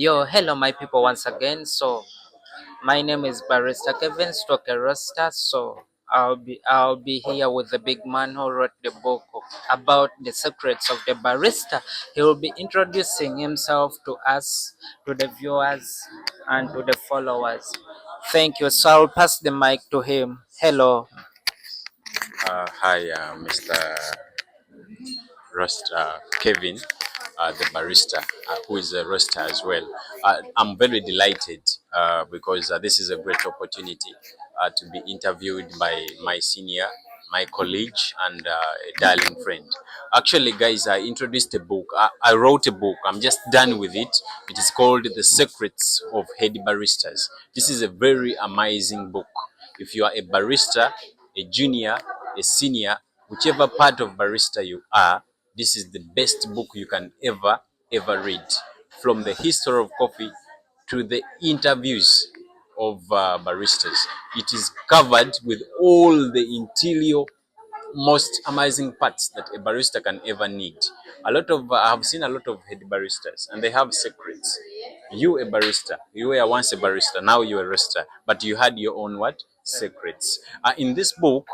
Yo, hello, my people, once again. So, my name is Barista Kevin Stoker Rasta. So, I'll be here with the big man who wrote the book about the secrets of the barista. He will be introducing himself to us, to the viewers, and to the followers. Thank you. So, I'll pass the mic to him. Hello. Hi, Mr. Kevin, the barista, who is a roaster as well. I'm very delighted because this is a great opportunity to be interviewed by my senior, my colleague, and a darling friend. Actually, guys, I introduced a book. I wrote a book. I'm just done with it. It is called The Secrets of Head Baristas. This is a very amazing book. If you are a barista, a junior, a senior, whichever part of barista you are, this is the best book you can ever read. From the history of coffee to the interviews of baristas. It is covered with all the interior most amazing parts that a barista can ever need. I have seen a lot of head baristas, and they have secrets. You a barista, you were once a barista, now you're a roaster, but you had your own what secrets. In this book,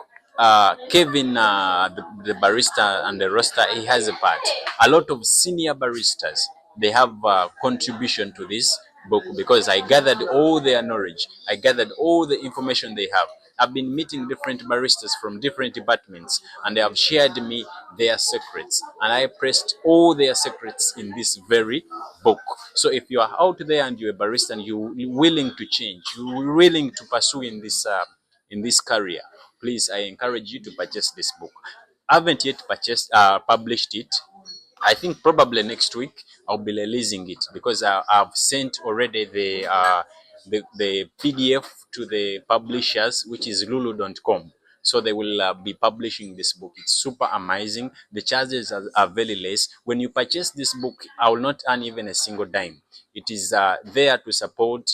Kevin, the barista and the roaster, he has a part. A lot of senior baristas, they have contribution to this book because I gathered all their knowledge, I gathered all the information they have. I've been meeting different baristas from different departments, and they have shared me their secrets, and I pressed all their secrets in this very book. So if you are out there and you're a barista and you're willing to change, you're willing to pursue in this career, please, I encourage you to purchase this book. I haven't yet published it. I think probably next week I'll be releasing it because I've sent already the PDF to the publishers, which is lulu.com. So they will be publishing this book. It's super amazing. The charges are very less. When you purchase this book, I will not earn even a single dime. It is there to support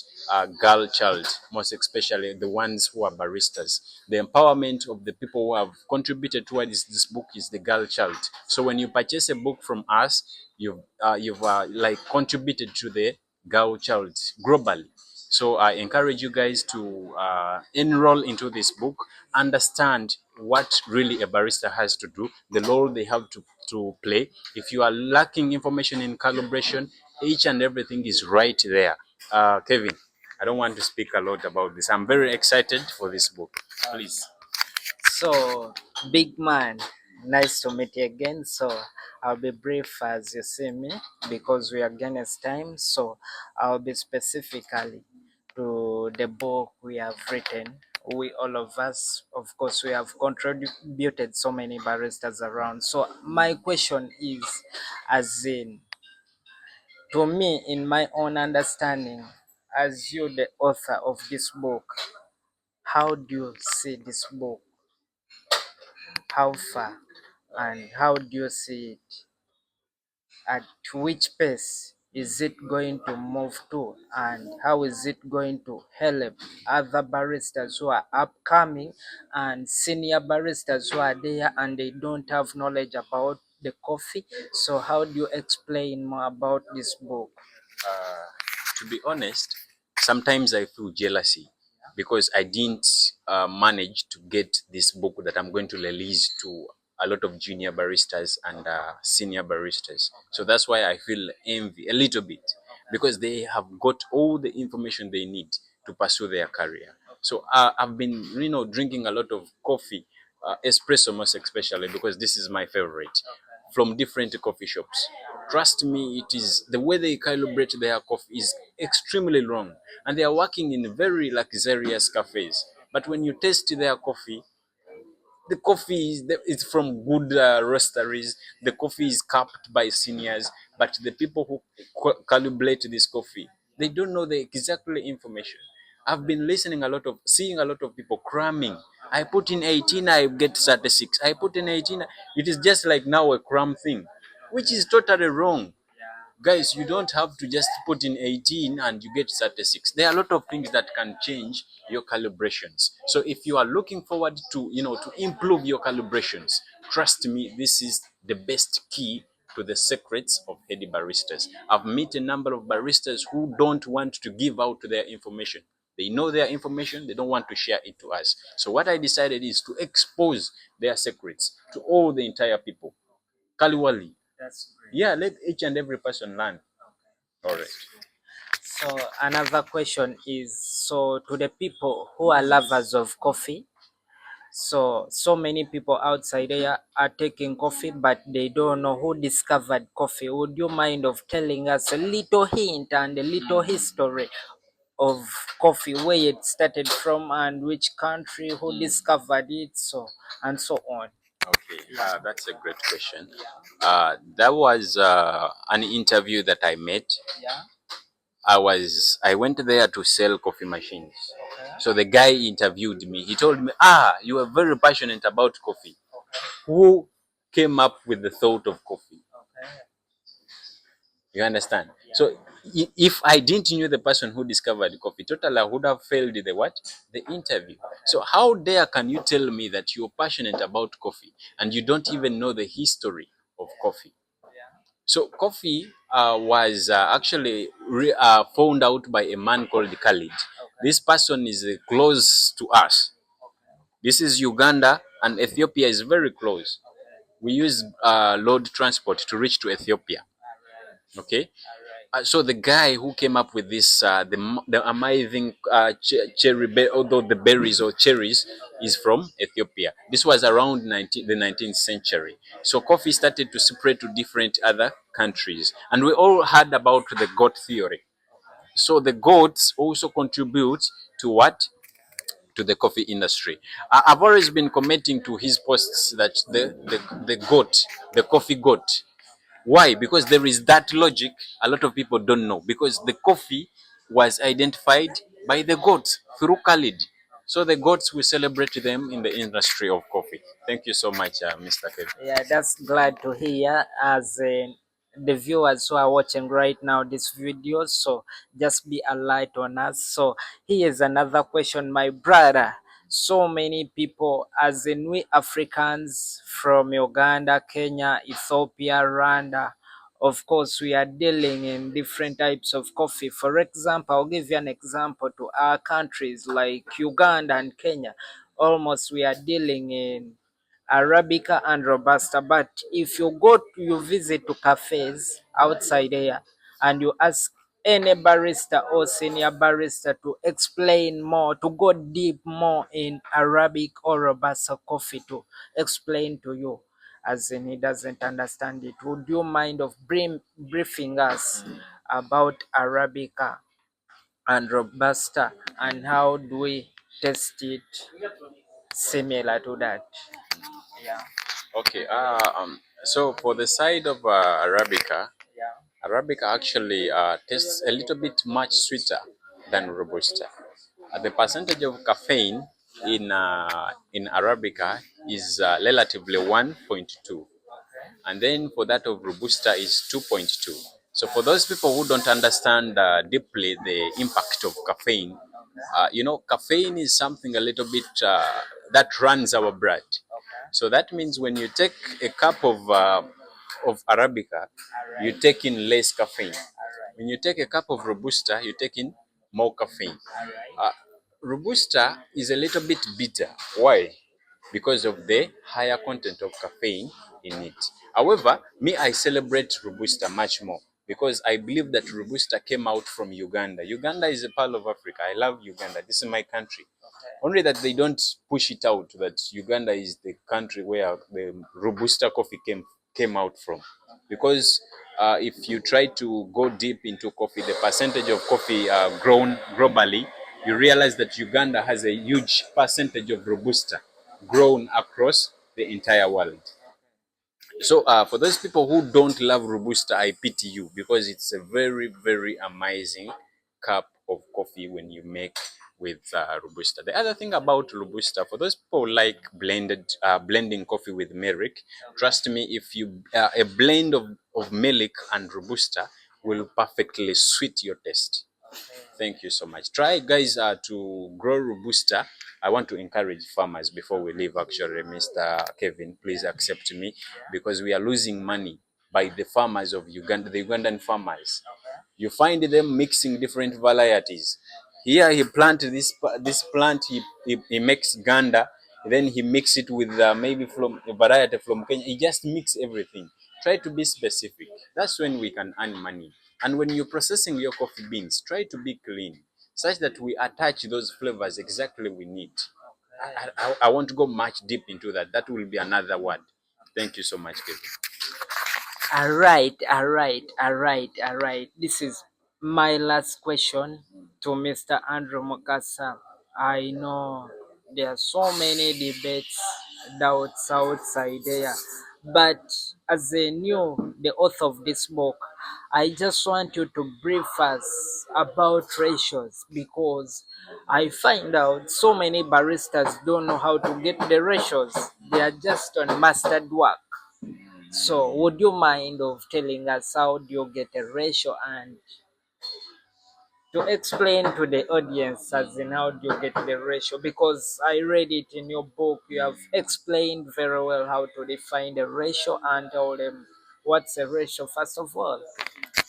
girl child, most especially the ones who are baristas. The empowerment of the people who have contributed towards this book is the girl child. So when you purchase a book from us, you've like contributed to the girl child globally. So I encourage you guys to enroll into this book, understand what really a barista has to do, the role they have to play. If you are lacking information in calibration, each and everything is right there. Kevin, I don't want to speak a lot about this. I'm very excited for this book. Please. So, big man, nice to meet you again. So, I'll be brief as you see me because we are against time. So, I'll be specifically to the book we have written. We all of us, of course, we have contributed so many baristas around. So, my question is, as in, to me, in my own understanding, as you, the author of this book, how do you see this book? How far and how do you see it? At which pace is it going to move to, and how is it going to help other baristas who are upcoming and senior baristas who are there and they don't have knowledge about the coffee? So how do you explain more about this book? Uh, to be honest, sometimes I feel jealousy because I didn't manage to get this book that I'm going to release to a lot of junior baristas and senior baristas. So that's why I feel envy a little bit because they have got all the information they need to pursue their career. So I've been, drinking a lot of coffee, espresso most especially because this is my favorite from different coffee shops. Trust me, it is the way they calibrate their coffee is extremely wrong, and they are working in very luxurious cafes. But when you taste their coffee, the coffee is from good roasteries. The coffee is capped by seniors, but the people who calibrate this coffee, they don't know the exactly information. I've been seeing a lot of people cramming. I put in 18, I get 36. I put in 18. It is just like now a cram thing, which is totally wrong. Guys, you don't have to just put in 18 and you get 36. There are a lot of things that can change your calibrations. So if you are looking forward to, to improve your calibrations, trust me, this is the best key to the secrets of head baristas. I've met a number of baristas who don't want to give out their information. They know their information, they don't want to share it to us. So what I decided is to expose their secrets to all the entire people. Kaliwali. That's great. Yeah, let each and every person learn. All right. So another question is, so to the people who are lovers of coffee, so many people outside there are taking coffee, but they don't know who discovered coffee. Would you mind of telling us a little hint and a little history of coffee, where it started from and which country, who discovered it, so and so on? Okay, that's a great question. That was an interview that I made. Yeah. I went there to sell coffee machines. Okay. So the guy interviewed me. He told me, you are very passionate about coffee. Okay. Who came up with the thought of coffee? Okay. You understand? So if I didn't know the person who discovered coffee, totally I would have failed the what? The interview. So how dare can you tell me that you're passionate about coffee and you don't even know the history of coffee? Yeah. So coffee was actually found out by a man called Khalid. This person is close to us. This is Uganda, and Ethiopia is very close. We use road transport to reach to Ethiopia. Okay, so the guy who came up with this, the amazing although the berries or cherries is from Ethiopia. This was around the 19th century. So coffee started to spread to different other countries, and we all heard about the goat theory. So the goats also contribute to what? To the coffee industry. I've always been commenting to his posts that the goat, the coffee goat. Why? Because there is that logic a lot of people don't know. Because the coffee was identified by the goats through Khalid. So the goats, we celebrate them in the industry of coffee. Thank you so much, Mr. Kevin. Yeah, that's glad to hear, as the viewers who are watching right now this video. So just be a light on us. So here's another question, my brother. So many people, as in we Africans from Uganda, Kenya, Ethiopia, Rwanda, of course, we are dealing in different types of coffee. For example, I'll give you an example to our countries like Uganda and Kenya. Almost we are dealing in Arabica and Robusta. But if you visit to cafes outside here and you ask any barista or senior barista to explain more, to go deep more in Arabic or Robusta coffee, to explain to you, as in he doesn't understand it. Would you mind of briefing us about Arabica and Robusta, and how do we test it similar to that? Yeah. Okay. So for the side of Arabica, Yeah. Arabica actually tastes a little bit much sweeter than Robusta. The percentage of caffeine in Arabica is relatively 1.2, and then for that of Robusta is 2.2. So for those people who don't understand deeply the impact of caffeine, caffeine is something a little bit that runs our blood. So that means when you take a cup of Arabica, you take in less caffeine. When you take a cup of Robusta, you take in more caffeine. Uh, Robusta is a little bit bitter. Why? Because of the higher content of caffeine in it. However, me, I celebrate Robusta much more because I believe that Robusta came out from Uganda. Uganda is a part of Africa. I love Uganda. This is my country. Only that they don't push it out that Uganda is the country where the Robusta coffee came out from. Because if you try to go deep into coffee, the percentage of coffee grown globally, you realize that Uganda has a huge percentage of Robusta grown across the entire world. So for those people who don't love Robusta, I pity you because it's a very, very amazing cup of coffee when you make with Robusta. The other thing about Robusta, for those people who like blending coffee with milk, trust me, if you a blend of milk and Robusta will perfectly suit your taste. Thank you so much. Try, guys, to grow Robusta. I want to encourage farmers before we leave, actually, Mr. Kevin, please accept me because we are losing money by the farmers of Uganda, the Ugandan farmers. You find them mixing different varieties. Here he plant this plant, he makes Ganda, then he mix it with maybe from a variety from Kenya. He just mix everything. Try to be specific. That's when we can earn money. And when you're processing your coffee beans, try to be clean, such that we attach those flavors exactly we need. I won't go much deep into that. That will be another word. Thank you so much, Kevin. Alright, alright, alright, alright. This is my last question to Mr. Andrew Mukasa. I know there are so many debates, doubts outside there, but as a new the author of this book, I just want you to brief us about ratios, because I find out so many baristas don't know how to get the ratios. They are just on mastered work. So would you mind of telling us how do you get a ratio, and to explain to the audience as in how do you get the ratio, because I read it in your book. You have explained very well how to define the ratio and tell them what's a ratio first of all.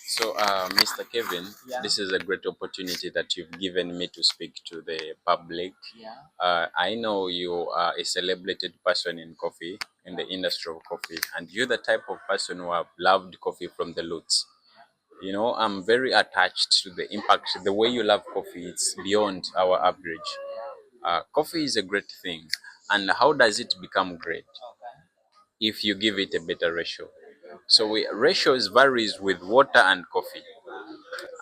So, Mr. Kevin, Yeah. this is a great opportunity that you've given me to speak to the public. Yeah. I know you are a celebrated person in coffee, in the industry of coffee, and you're the type of person who have loved coffee from the roots. You know, I'm very attached to the impact. The way you love coffee, it's beyond our average. Coffee is a great thing. And how does it become great? If you give it a better ratio. So ratios varies with water and coffee.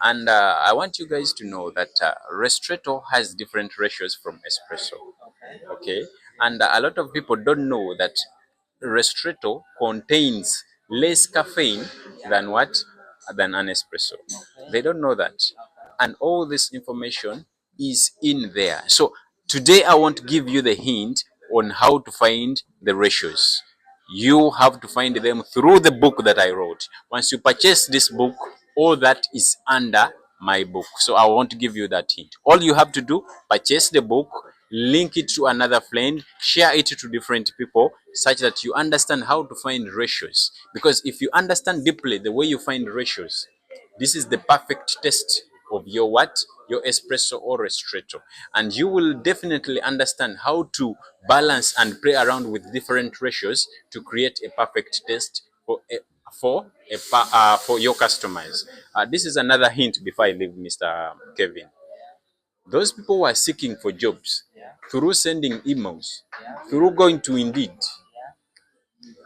And I want you guys to know that Ristretto has different ratios from espresso. Okay, and a lot of people don't know that Ristretto contains less caffeine than what, than an espresso. They don't know that, and all this information is in there. So today I want to give you the hint on how to find the ratios. You have to find them through the book that I wrote. Once you purchase this book, all that is under my book. So I want to give you that hint. All you have to do, purchase the book, link it to another friend, share it to different people, such that you understand how to find ratios. Because if you understand deeply the way you find ratios, this is the perfect test of your what? Your espresso or ristretto. And you will definitely understand how to balance and play around with different ratios to create a perfect test for your customers. This is another hint before I leave, Mr. Kevin. Those people who are seeking for jobs through sending emails, through going to Indeed,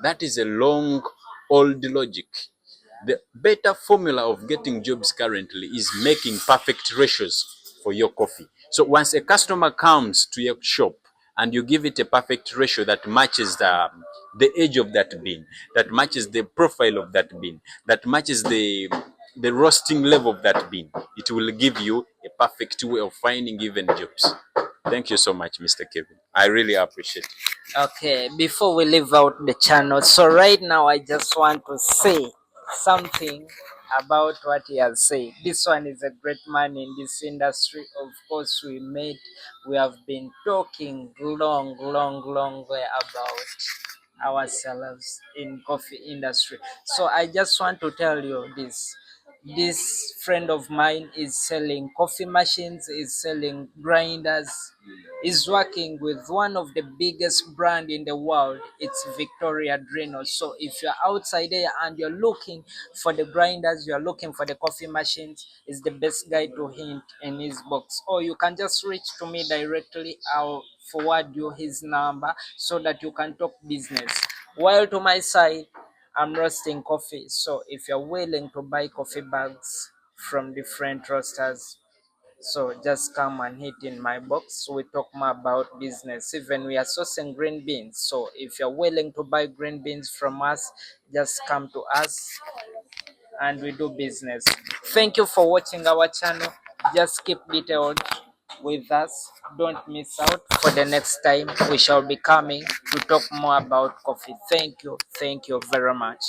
that is a long old logic. The better formula of getting jobs currently is making perfect ratios for your coffee. So once a customer comes to your shop and you give it a perfect ratio that matches the age of that bean, that matches the profile of that bean, that matches the roasting level of that bean, it will give you a perfect way of finding even jobs. Thank you so much, Mr. Kevin. I really appreciate it. Okay, before we leave out the channel, so right now I just want to say something about what he has said. This one is a great man in this industry. Of course, we have been talking long way about ourselves in coffee industry. So I just want to tell you this. This friend of mine is selling coffee machines, is selling grinders, is working with one of the biggest brand in the world. It's Victoria Drino. So if you're outside there and you're looking for the grinders, you're looking for the coffee machines, is the best guy to hint in his box. Or you can just reach to me directly. I'll forward you his number so that you can talk business. While to my side, I'm roasting coffee. So if you're willing to buy coffee bags from different roasters, so just come and hit in my box. We talk more about business. Even we are sourcing green beans. So if you're willing to buy green beans from us, just come to us and we do business. Thank you for watching our channel. Just keep detailed with us. Don't miss out. For the next time, we shall be coming to talk more about coffee. Thank you. Thank you very much.